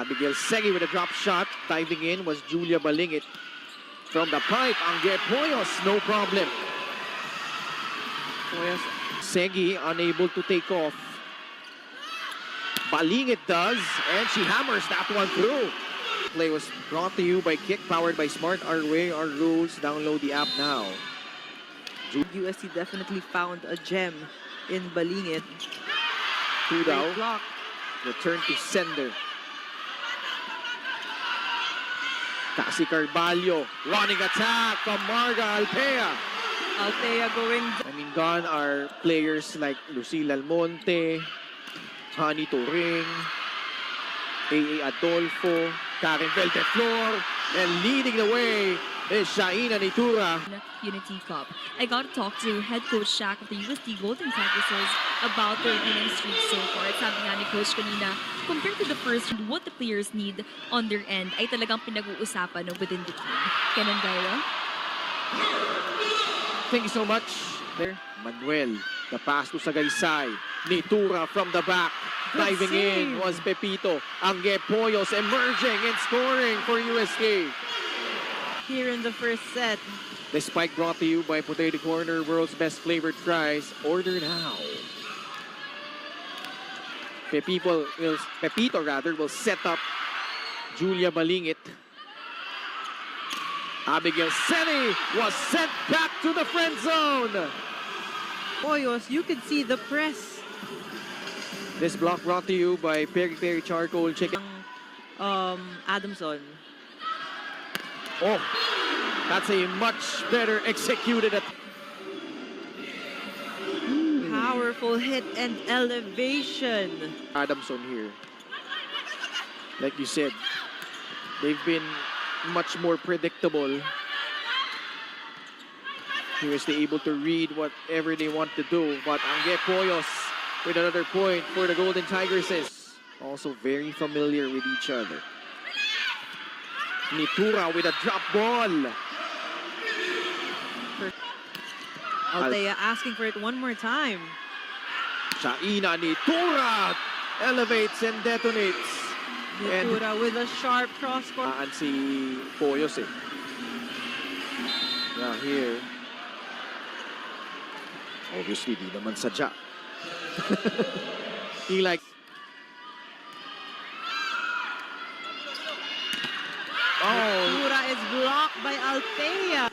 Abigail Segui with a drop shot. Diving in was Julia Balingit. From the pipe, Angge Poyos, no problem. Poyos, Segui unable to take off. Balingit does, and she hammers that one through. Play was brought to you by Kick, powered by Smart Our Way, Our Rules. Download the app now. USC definitely found a gem in Balingit. Tudao, Great block. return to sender. Cassie Carvalho, running attack from Marga Altea. Altea going I mean, gone are players like Lucille Almonte, Honey Turing, A.A. Adolfo, Karen Belteflor, and leading the way is Shaina Nitura. Unity Cup. I got to talk to head coach Shaq of the USD Golden Tigresses about their winning streak so far. At sabi nga ni coach kanina, compared to the first round, what the players need on their end ay talagang pinag-uusapan within the team. Kenan Gaira? Thank you so much. There, Manuel, the pass to Sagaysay. Nitura from the back. Good Diving in save. was Pepito. Angge Poyos emerging and scoring for USK. here in the first set. The spike brought to you by Potato Corner, world's best flavored fries. Order now. Pepito will set up Julia Balingit. Abigail Segui was sent back to the friend zone. Poyos, you can see the press. This block brought to you by Peri Peri Charcoal Chicken. Adamson. Oh, that's a much better executed. Powerful hit and elevation. Adamson here. Like you said, they've been much more predictable. He was able to read whatever they want to do. But Angge Poyos with another point for the Golden Tigresses. Also very familiar with each other. Nitura with a drop ball. Altea asking for it one more time. Shaina Nitura elevates and detonates. Nitura with a sharp cross court. And si Poyos eh. Now here. Obviously, di naman sadya. He like... Oh, Nitura is blocked by Altea.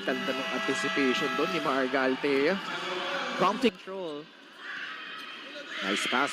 ganda ng anticipation doon ni Marga Altea. Prompting. Control. Nice pass